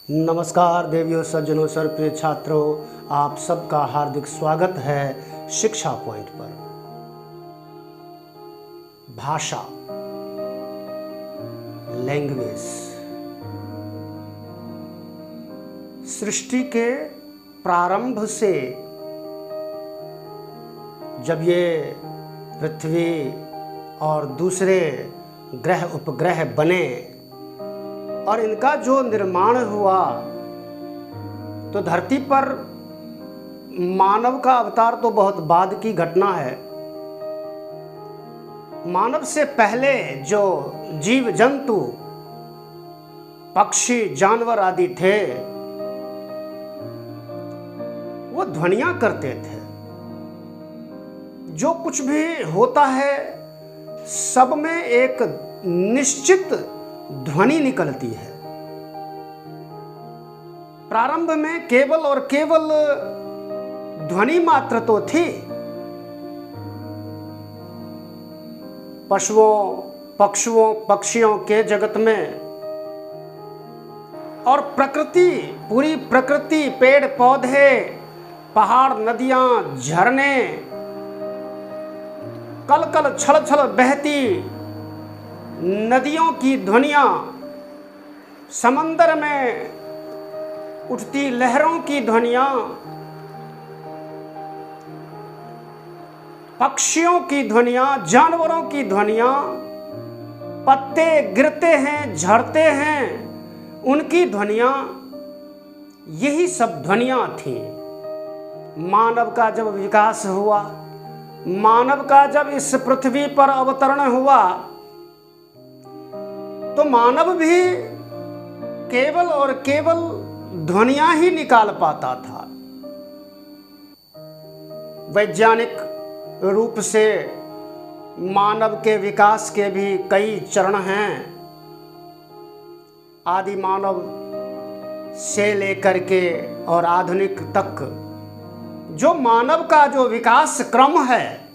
नमस्कार देवियों, सज्जनों, सर्वप्रिय छात्रों, आप सबका हार्दिक स्वागत है शिक्षा पॉइंट पर। भाषा, लैंग्वेज, सृष्टि के प्रारंभ से जब ये पृथ्वी और दूसरे ग्रह उपग्रह बने और इनका जो निर्माण हुआ, तो धरती पर मानव का अवतार तो बहुत बाद की घटना है। मानव से पहले जो जीव जंतु, पक्षी, जानवर आदि थे, वो ध्वनियां करते थे। जो कुछ भी होता है सब में एक निश्चित ध्वनि निकलती है। प्रारंभ में केवल और केवल ध्वनि मात्र तो थी। पशुओं, पक्षियों, पक्षियों के जगत में और प्रकृति, पूरी प्रकृति, पेड़ पौधे, पहाड़, नदियां, झरने, कल कल छल छल बहती नदियों की ध्वनियां, समंदर में उठती लहरों की ध्वनियां, पक्षियों की ध्वनियां, जानवरों की ध्वनियां, पत्ते गिरते हैं, झड़ते हैं, उनकी ध्वनियां, यही सब ध्वनियां थीं। मानव का जब विकास हुआ, मानव का जब इस पृथ्वी पर अवतरण हुआ, तो मानव भी केवल और केवल ध्वनियां ही निकाल पाता था। वैज्ञानिक रूप से मानव के विकास के भी कई चरण हैं। आदि मानव से लेकर के और आधुनिक तक जो मानव का जो विकास क्रम है,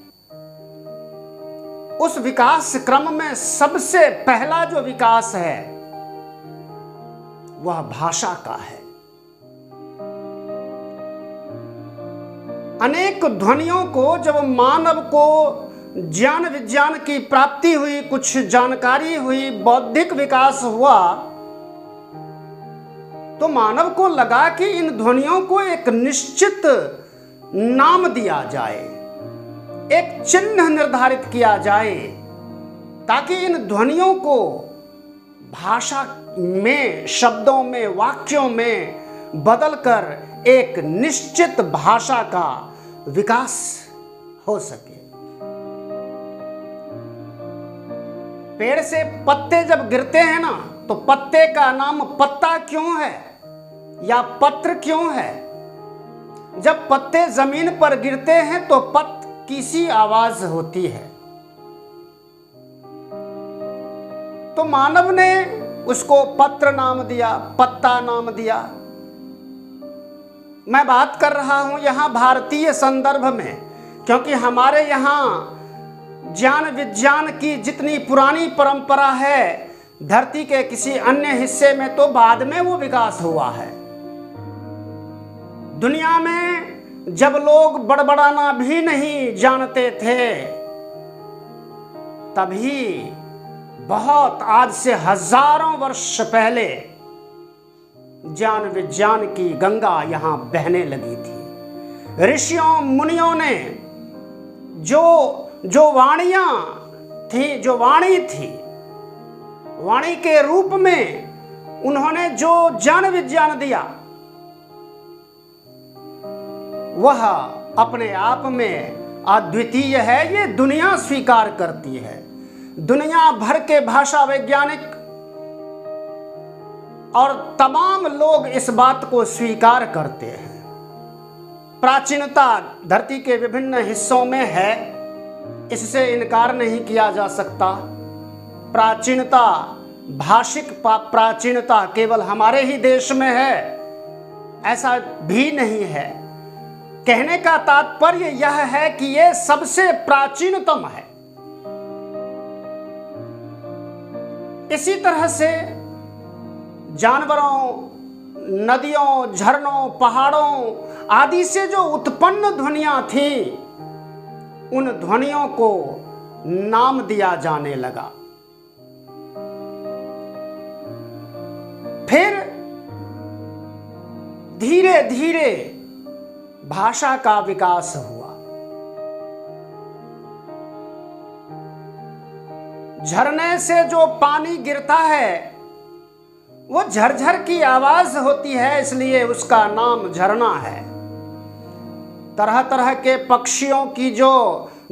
उस विकास क्रम में सबसे पहला जो विकास है वह भाषा का है। अनेक ध्वनियों को जब मानव को ज्ञान विज्ञान की प्राप्ति हुई, कुछ जानकारी हुई, बौद्धिक विकास हुआ, तो मानव को लगा कि इन ध्वनियों को एक निश्चित नाम दिया जाए, एक चिन्ह निर्धारित किया जाए, ताकि इन ध्वनियों को भाषा में, शब्दों में, वाक्यों में बदलकर एक निश्चित भाषा का विकास हो सके। पेड़ से पत्ते जब गिरते हैं ना, तो पत्ते का नाम पत्ता क्यों है या पत्र क्यों है? जब पत्ते जमीन पर गिरते हैं तो पत्र की सी आवाज होती है। तो मानव ने उसको पत्र नाम दिया, पत्ता नाम दिया। मैं बात कर रहा हूं यहां भारतीय संदर्भ में, क्योंकि हमारे यहां ज्ञान विज्ञान की जितनी पुरानी परंपरा है, धरती के किसी अन्य हिस्से में तो बाद में वो विकास हुआ है। दुनिया में जब लोग बड़बड़ाना भी नहीं जानते थे, तभी बहुत, आज से हजारों वर्ष पहले ज्ञान विज्ञान की गंगा यहां बहने लगी थी। ऋषियों मुनियों ने जो वाणियां थी, जो वाणी थी, वाणी के रूप में उन्होंने जो ज्ञान विज्ञान दिया, वह अपने आप में अद्वितीय है। ये दुनिया स्वीकार करती है। दुनिया भर के भाषा वैज्ञानिक और तमाम लोग इस बात को स्वीकार करते हैं। प्राचीनता धरती के विभिन्न हिस्सों में है, इससे इनकार नहीं किया जा सकता। प्राचीनता, भाषिक प्राचीनता केवल हमारे ही देश में है, ऐसा भी नहीं है। कहने का तात्पर्य यह है कि यह सबसे प्राचीनतम है। इसी तरह से जानवरों नदियों, झरनों, पहाड़ों आदि से जो उत्पन्न ध्वनियां थीं, उन ध्वनियों को नाम दिया जाने लगा। फिर धीरे धीरे भाषा का विकास हुआ। झरने से जो पानी गिरता है वो झरझर की आवाज होती है, इसलिए उसका नाम झरना है। तरह तरह के पक्षियों की जो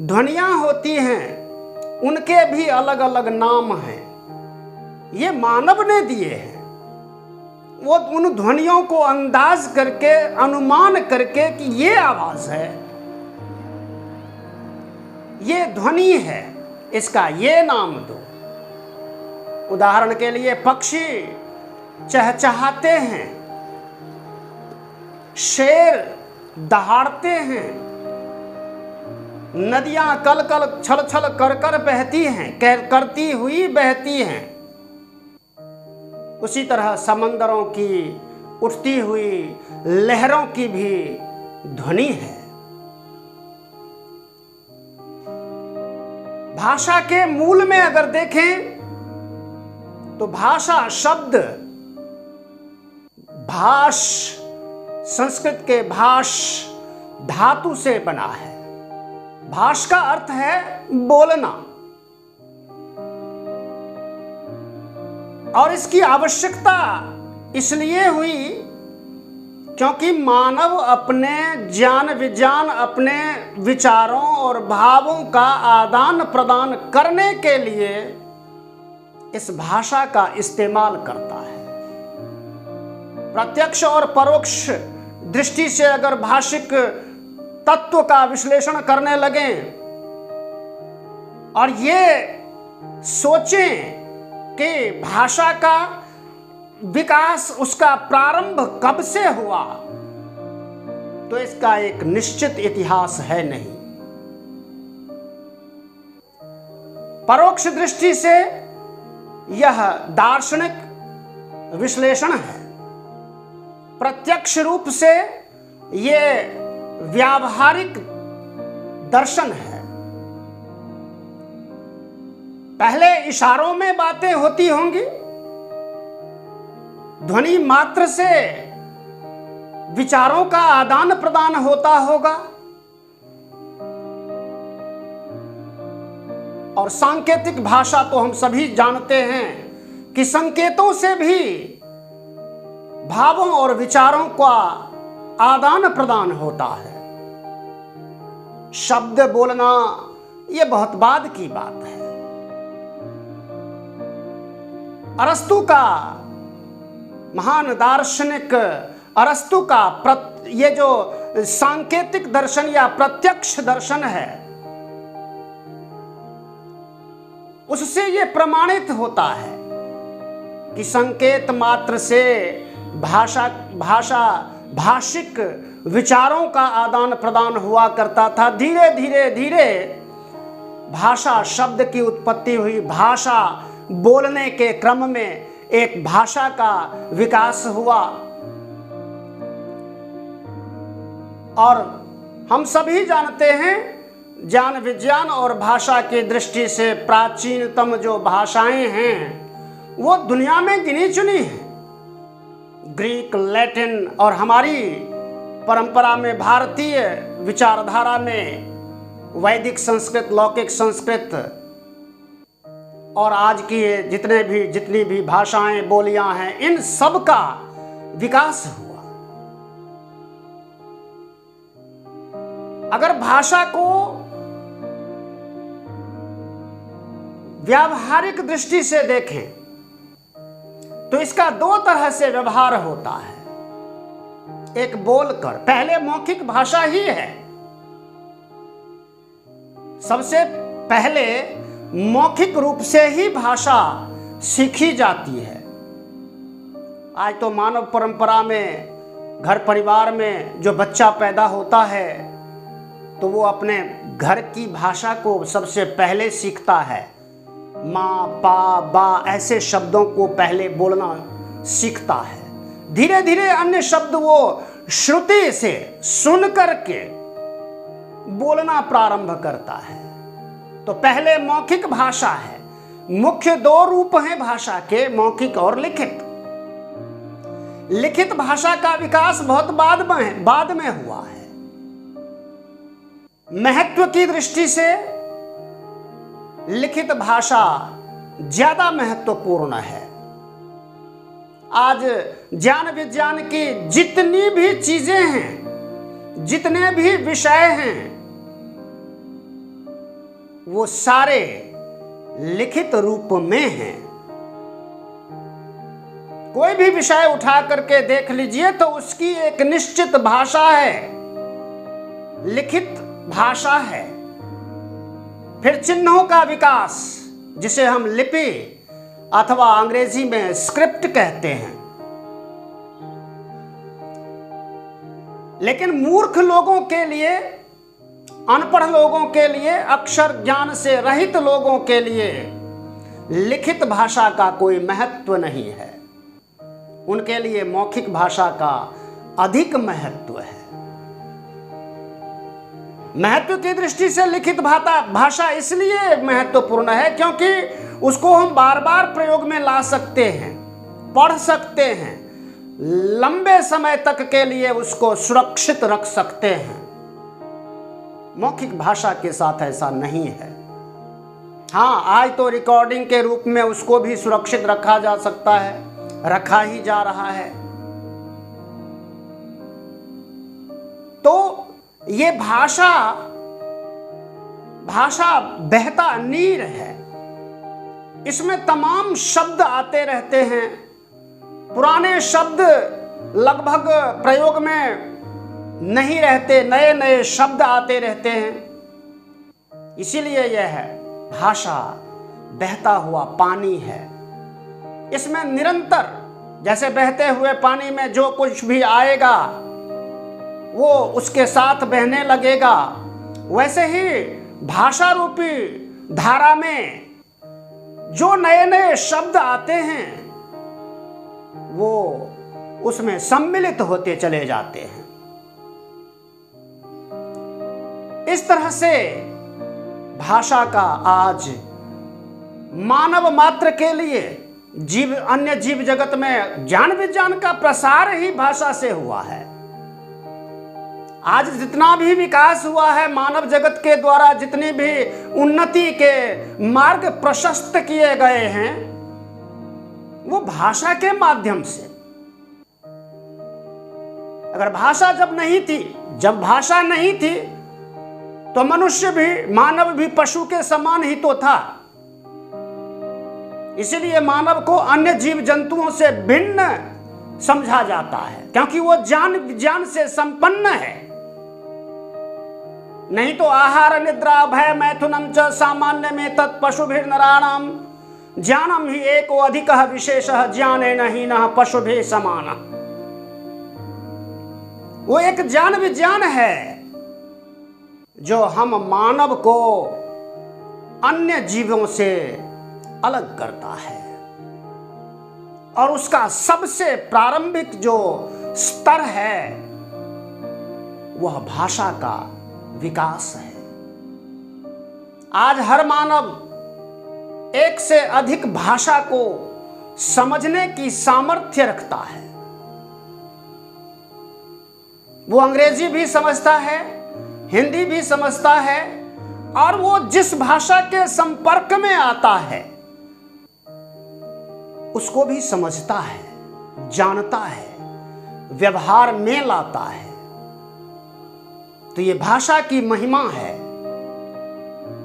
ध्वनियां होती हैं उनके भी अलग अलग नाम हैं, ये मानव ने दिए हैं। वो उन ध्वनियों को अंदाज करके, अनुमान करके कि ये आवाज है, ये ध्वनि है, इसका ये नाम दो। उदाहरण के लिए पक्षी चहचहाते हैं, शेर दहाड़ते हैं, नदियां कल कल छल छल कर कर बहती हैं, करती हुई बहती हैं। उसी तरह समंदरों की उठती हुई लहरों की भी ध्वनि है। भाषा के मूल में अगर देखें तो भाषा शब्द भाष, संस्कृत के भाष धातु से बना है। भाष का अर्थ है बोलना, और इसकी आवश्यकता इसलिए हुई क्योंकि मानव अपने ज्ञान विज्ञान, अपने विचारों और भावों का आदान प्रदान करने के लिए इस भाषा का इस्तेमाल करता है। प्रत्यक्ष और परोक्ष दृष्टि से अगर भाषिक तत्व का विश्लेषण करने लगें और ये सोचें कि भाषा का विकास, उसका प्रारंभ कब से हुआ, तो इसका एक निश्चित इतिहास है नहीं। परोक्ष दृष्टि से यह दार्शनिक विश्लेषण है, प्रत्यक्ष रूप से यह व्यावहारिक दर्शन है। पहले इशारों में बातें होती होंगी, ध्वनि मात्र से विचारों का आदान प्रदान होता होगा, और सांकेतिक भाषा तो हम सभी जानते हैं कि संकेतों से भी भावों और विचारों का आदान प्रदान होता है। शब्द बोलना यह बहुत बाद की बात है। अरस्तु का, महान दार्शनिक अरस्तु का ये जो सांकेतिक दर्शन या प्रत्यक्ष दर्शन है, उससे ये प्रमाणित होता है कि संकेत मात्र से भाषिक विचारों का आदान प्रदान हुआ करता था। धीरे धीरे धीरे भाषा शब्द की उत्पत्ति हुई, भाषा बोलने के क्रम में एक भाषा का विकास हुआ, और हम सभी जानते हैं ज्ञान विज्ञान और भाषा की दृष्टि से प्राचीनतम जो भाषाएं हैं वो दुनिया में गिनी चुनी हैं। ग्रीक, लैटिन, और हमारी परंपरा में, भारतीय विचारधारा में वैदिक संस्कृत, लौकिक संस्कृत और आज की जितनी भी भाषाएं, बोलियां हैं, इन सब का विकास हुआ। अगर भाषा को व्यावहारिक दृष्टि से देखें तो इसका दो तरह से व्यवहार होता है। एक बोलकर, पहले मौखिक भाषा ही है, सबसे पहले मौखिक रूप से ही भाषा सीखी जाती है। आज तो मानव परंपरा में, घर परिवार में जो बच्चा पैदा होता है तो वो अपने घर की भाषा को सबसे पहले सीखता है। माँ, पा, बा ऐसे शब्दों को पहले बोलना सीखता है। धीरे धीरे अन्य शब्द वो श्रुति से सुन करके बोलना प्रारंभ करता है। तो पहले मौखिक भाषा है। मुख्य दो रूप हैं भाषा के, मौखिक और लिखित। लिखित भाषा का विकास बहुत बाद में हुआ है। महत्व की दृष्टि से लिखित भाषा ज्यादा महत्वपूर्ण है। आज ज्ञान विज्ञान की जितनी भी चीजें हैं, जितने भी विषय हैं, वो सारे लिखित रूप में हैं। कोई भी विषय उठा करके देख लीजिए तो उसकी एक निश्चित भाषा है, लिखित भाषा है। फिर चिन्हों का विकास, जिसे हम लिपि अथवा अंग्रेजी में स्क्रिप्ट कहते हैं। लेकिन मूर्ख लोगों के लिए, अनपढ़ लोगों के लिए, अक्षर ज्ञान से रहित लोगों के लिए लिखित भाषा का कोई महत्व नहीं है। उनके लिए मौखिक भाषा का अधिक महत्व है। महत्व की दृष्टि से लिखित भाषा इसलिए महत्वपूर्ण है क्योंकि उसको हम बार बार प्रयोग में ला सकते हैं, पढ़ सकते हैं, लंबे समय तक के लिए उसको सुरक्षित रख सकते हैं। मौखिक भाषा के साथ ऐसा नहीं है। हाँ, आज तो रिकॉर्डिंग के रूप में उसको भी सुरक्षित रखा जा सकता है, रखा ही जा रहा है। तो ये भाषा बहता नीर है। इसमें तमाम शब्द आते रहते हैं। पुराने शब्द लगभग प्रयोग में नहीं रहते, नए नए शब्द आते रहते हैं। इसीलिए यह है भाषा बहता हुआ पानी है। इसमें निरंतर, जैसे बहते हुए पानी में जो कुछ भी आएगा वो उसके साथ बहने लगेगा, वैसे ही भाषा रूपी धारा में जो नए नए शब्द आते हैं वो उसमें सम्मिलित होते चले जाते हैं। इस तरह से भाषा का आज मानव मात्र के लिए, अन्य जीव जगत में ज्ञान विज्ञान का प्रसार ही भाषा से हुआ है। आज जितना भी विकास हुआ है मानव जगत के द्वारा, जितनी भी उन्नति के मार्ग प्रशस्त किए गए हैं, वो भाषा के माध्यम से। अगर भाषा जब भाषा नहीं थी तो मनुष्य भी, मानव भी पशु के समान ही तो था। इसलिए मानव को अन्य जीव जंतुओं से भिन्न समझा जाता है, क्योंकि वो ज्ञान विज्ञान से संपन्न है। नहीं तो आहार निद्रा भय मैथुनम च सामान्य में तत्पशुभिर नराणाम ज्ञानम ही एको अधिकः विशेषः ज्ञानेन हीनः पशुभिः समानः। वो एक ज्ञान विज्ञान है जो हम मानव को अन्य जीवों से अलग करता है। और उसका सबसे प्रारंभिक जो स्तर है वह भाषा का विकास है। आज हर मानव एक से अधिक भाषा को समझने की सामर्थ्य रखता है। वो अंग्रेजी भी समझता है, हिंदी भी समझता है, और वो जिस भाषा के संपर्क में आता है उसको भी समझता है, जानता है, व्यवहार में लाता है। तो ये भाषा की महिमा है।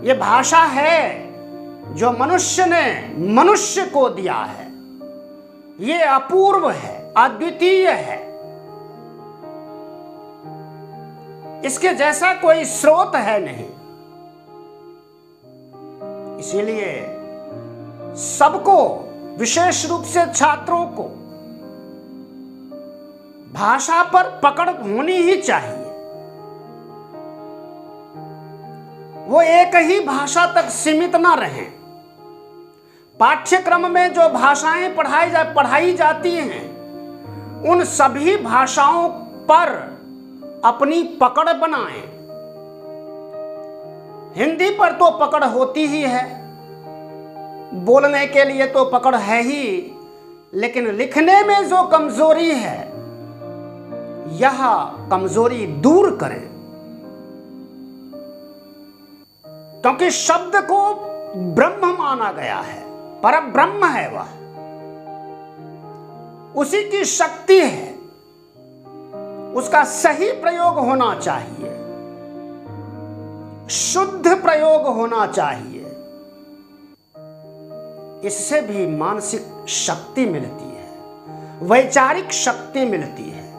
ये भाषा है जो मनुष्य ने मनुष्य को दिया है। ये अपूर्व है, अद्वितीय है। इसके जैसा कोई स्रोत है नहीं। इसीलिए सबको, विशेष रूप से छात्रों को भाषा पर पकड़ होनी ही चाहिए। वो एक ही भाषा तक सीमित ना रहें। पाठ्यक्रम में जो भाषाएं पढ़ाई जाती हैं उन सभी भाषाओं पर अपनी पकड़ बनाएं। हिंदी पर तो पकड़ होती ही है, बोलने के लिए तो पकड़ है ही, लेकिन लिखने में जो कमजोरी है यह कमजोरी दूर करें, क्योंकि शब्द को ब्रह्म माना गया है, पर ब्रह्म है वह, उसी की शक्ति है, उसका सही प्रयोग होना चाहिए, शुद्ध प्रयोग होना चाहिए। इससे भी मानसिक शक्ति मिलती है, वैचारिक शक्ति मिलती है।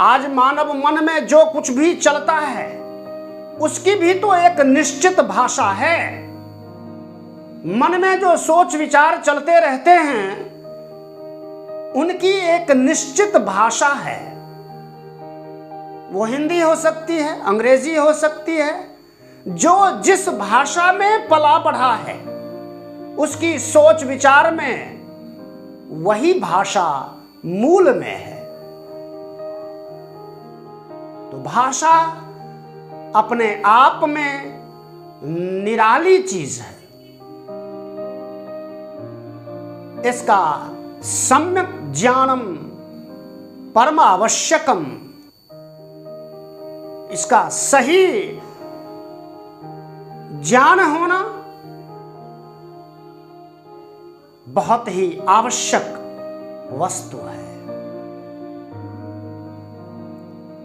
आज मानव मन में जो कुछ भी चलता है उसकी भी तो एक निश्चित भाषा है। मन में जो सोच विचार चलते रहते हैं उनकी एक निश्चित भाषा है। वो हिंदी हो सकती है, अंग्रेजी हो सकती है, जो जिस भाषा में पला बढ़ा है उसकी सोच विचार में वही भाषा मूल में है। तो भाषा अपने आप में निराली चीज है। इसका सम्यक ज्ञानम परम आवश्यकम, इसका सही ज्ञान होना बहुत ही आवश्यक वस्तु है।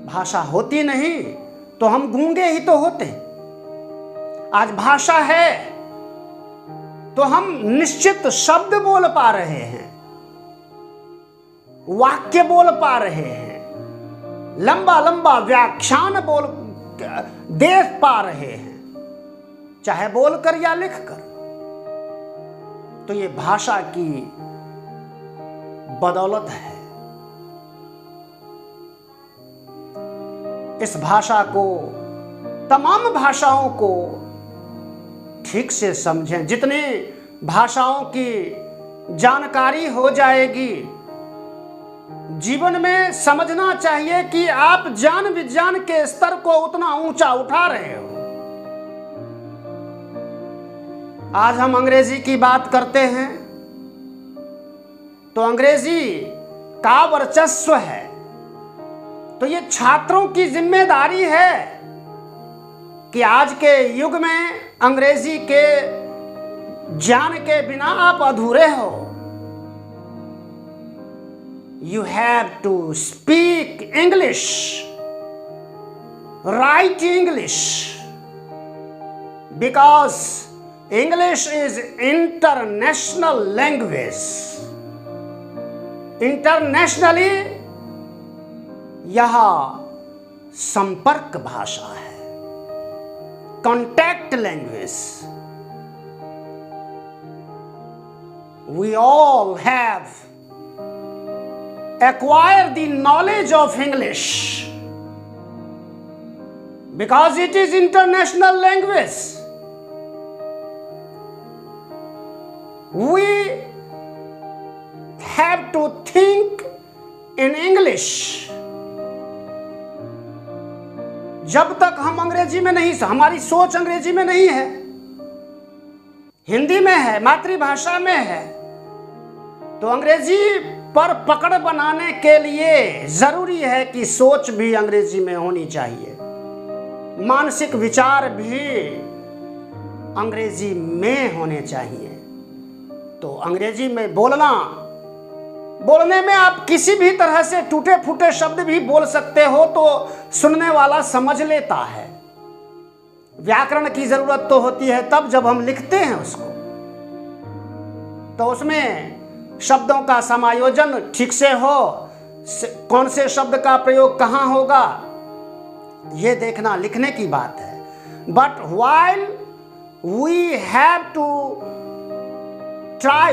भाषा होती नहीं तो हम गूंगे ही तो होते। आज भाषा है तो हम निश्चित शब्द बोल पा रहे हैं, वाक्य बोल पा रहे हैं, लंबा लंबा व्याख्यान बोल देख पा रहे हैं, चाहे बोलकर या लिखकर। तो ये भाषा की बदौलत है। इस भाषा को, तमाम भाषाओं को ठीक से समझें। जितनी भाषाओं की जानकारी हो जाएगी, जीवन में समझना चाहिए कि आप ज्ञान विज्ञान के स्तर को उतना ऊंचा उठा रहे हो। आज हम अंग्रेजी की बात करते हैं तो अंग्रेजी का वर्चस्व है, तो ये छात्रों की जिम्मेदारी है कि आज के युग में अंग्रेजी के ज्ञान के बिना आप अधूरे हो। You have to speak English, write English, because English is international language. Internationally यह संपर्क भाषा है, contact language. We all have acquired the knowledge of English because it is international language. We have to think in English. जब तक हम अंग्रेजी में नहीं, हमारी सोच अंग्रेजी में नहीं है, हिंदी में है, मातृभाषा में है, तो अंग्रेजी पर पकड़ बनाने के लिए जरूरी है कि सोच भी अंग्रेजी में होनी चाहिए, मानसिक विचार भी अंग्रेजी में होने चाहिए। तो अंग्रेजी में बोलने में आप किसी भी तरह से टूटे फूटे शब्द भी बोल सकते हो तो सुनने वाला समझ लेता है। व्याकरण की जरूरत तो होती है तब जब हम लिखते हैं उसको, तो उसमें शब्दों का समायोजन ठीक से हो, कौन से शब्द का प्रयोग कहाँ होगा, ये देखना लिखने की बात है। But while we have to try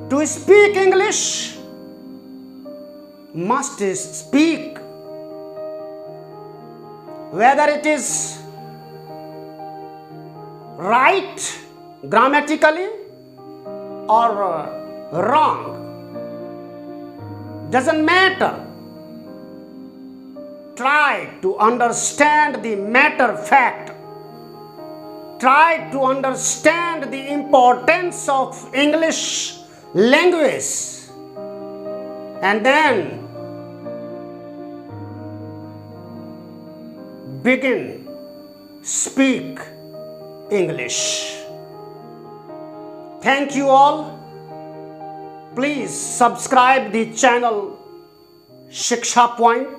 to speak English, must speak, whether it is right grammatically or wrong, doesn't matter. Try to understand the matter fact. Try to understand the importance of English language, and then begin speak English. Thank you all. Please subscribe the channel Shiksha Point.